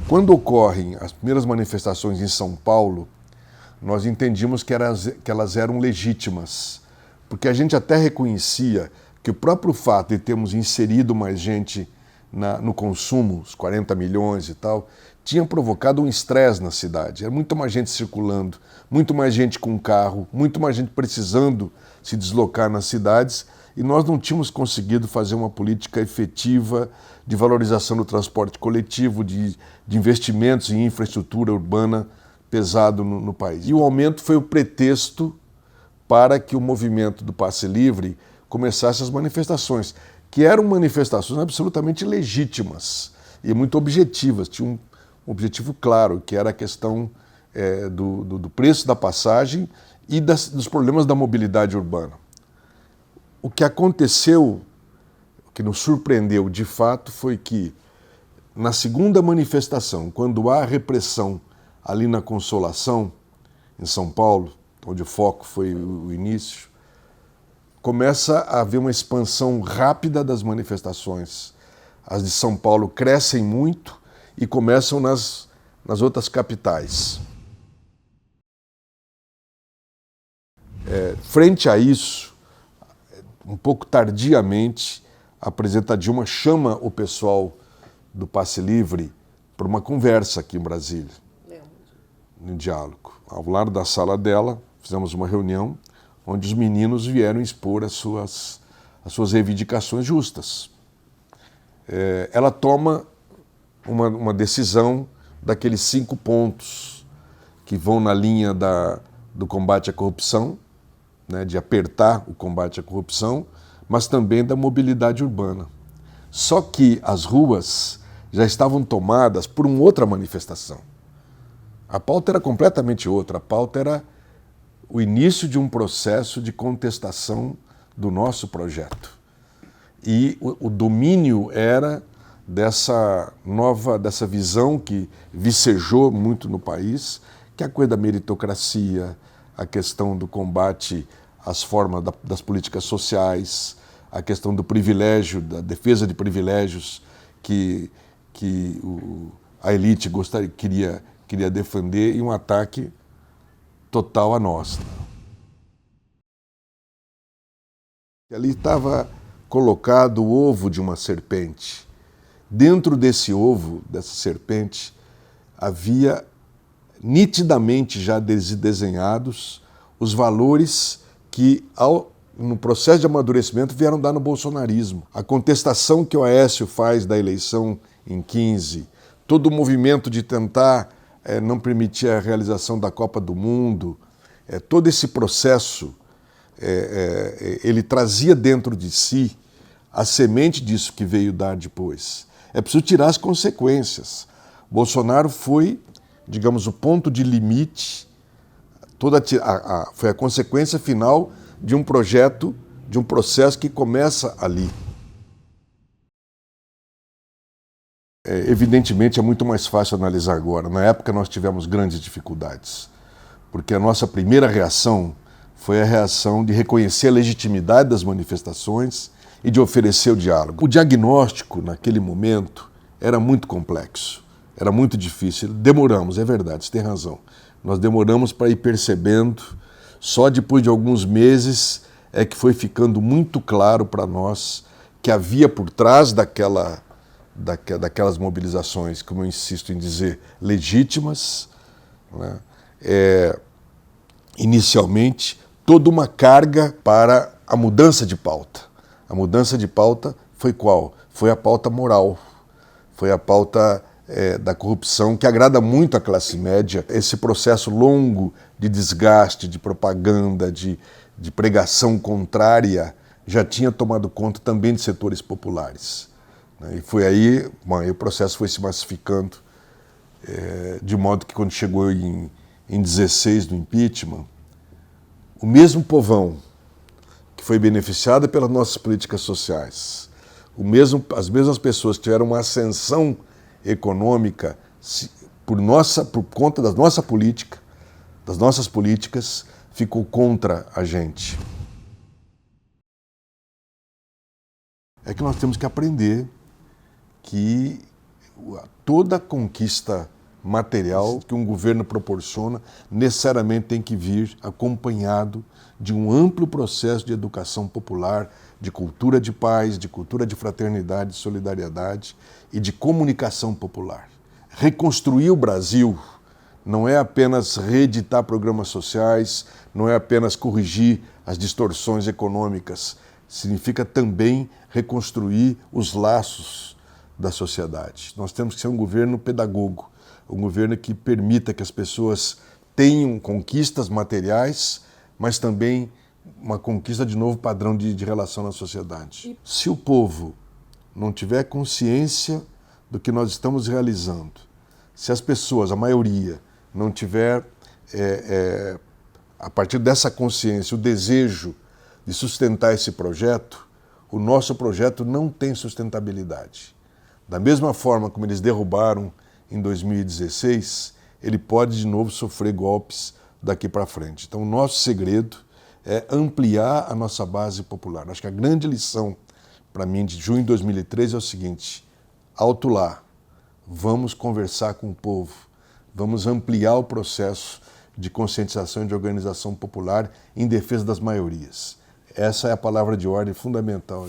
Quando ocorrem as primeiras manifestações em São Paulo, nós entendíamos que elas eram legítimas, porque a gente até reconhecia que o próprio fato de termos inserido mais gente no consumo, os 40 milhões e tal, tinha provocado um estresse na cidade. Era muito mais gente circulando, muito mais gente com carro, muito mais gente precisando se deslocar nas cidades, e nós não tínhamos conseguido fazer uma política efetiva de valorização do transporte coletivo, de investimentos em infraestrutura urbana pesado no país. E o aumento foi o pretexto para que o movimento do passe livre começasse as manifestações, que eram manifestações absolutamente legítimas e muito objetivas. Tinha um objetivo claro, que era a questão do preço da passagem e dos problemas da mobilidade urbana. O que aconteceu, o que nos surpreendeu de fato, foi que na segunda manifestação, quando há repressão ali na Consolação, em São Paulo, onde o foco foi o início, começa a haver uma expansão rápida das manifestações. As de São Paulo crescem muito e começam nas outras capitais. Frente a isso, um pouco tardiamente, a presidenta Dilma chama o pessoal do Passe Livre para uma conversa aqui em Brasília, no diálogo. Ao lado da sala dela, fizemos uma reunião onde os meninos vieram expor as suas reivindicações justas. Ela toma uma decisão daqueles 5 pontos que vão na linha do combate à corrupção, né, de apertar o combate à corrupção, mas também da mobilidade urbana. Só que as ruas já estavam tomadas por uma outra manifestação. A pauta era completamente outra. A pauta era o início de um processo de contestação do nosso projeto. E o domínio era dessa visão que vicejou muito no país, que é a coisa da meritocracia, a questão do combate às formas das políticas sociais, a questão do privilégio, da defesa de privilégios que a elite queria defender, e um ataque total a nós. Ali estava colocado o ovo de uma serpente. Dentro desse ovo, dessa serpente, havia nitidamente já desenhados os valores que, no processo de amadurecimento, vieram dar no bolsonarismo. A contestação que o Aécio faz da eleição em 15, todo o movimento de tentar não permitir a realização da Copa do Mundo, todo esse processo, ele trazia dentro de si a semente disso que veio dar depois. É preciso tirar as consequências. Bolsonaro foi, digamos, o ponto de limite, foi a consequência final de um projeto, de um processo que começa ali. Evidentemente é muito mais fácil analisar agora. Na época nós tivemos grandes dificuldades, porque a nossa primeira reação foi a reação de reconhecer a legitimidade das manifestações e de oferecer o diálogo. O diagnóstico, naquele momento, era muito complexo, era muito difícil. Demoramos, é verdade, você tem razão. Nós demoramos para ir percebendo, só depois de alguns meses é que foi ficando muito claro para nós que havia por trás daquelas mobilizações, como eu insisto em dizer, legítimas, né? Inicialmente, toda uma carga para a mudança de pauta. A mudança de pauta foi qual? Foi a pauta moral, foi a pauta da corrupção, que agrada muito à classe média. Esse processo longo de desgaste, de propaganda, de pregação contrária, já tinha tomado conta também de setores populares. E foi aí, o processo foi se massificando, de modo que quando chegou em 16 do impeachment, o mesmo povão que foi beneficiado pelas nossas políticas sociais, as mesmas pessoas que tiveram uma ascensão econômica por conta da nossa política, das nossas políticas, ficou contra a gente. É que nós temos que aprender que toda conquista material que um governo proporciona necessariamente tem que vir acompanhado de um amplo processo de educação popular, de cultura de paz, de cultura de fraternidade, de solidariedade e de comunicação popular. Reconstruir o Brasil não é apenas reeditar programas sociais, não é apenas corrigir as distorções econômicas, significa também reconstruir os laços da sociedade. Nós temos que ser um governo pedagogo, um governo que permita que as pessoas tenham conquistas materiais, mas também uma conquista de novo padrão de relação na sociedade. Se o povo não tiver consciência do que nós estamos realizando, se as pessoas, a maioria, não tiver, a partir dessa consciência, o desejo de sustentar esse projeto, o nosso projeto não tem sustentabilidade. Da mesma forma como eles derrubaram em 2016, ele pode de novo sofrer golpes daqui para frente. Então o nosso segredo é ampliar a nossa base popular. Acho que a grande lição para mim de junho de 2013 é o seguinte: alto lá, vamos conversar com o povo, vamos ampliar o processo de conscientização e de organização popular em defesa das maiorias. Essa é a palavra de ordem fundamental.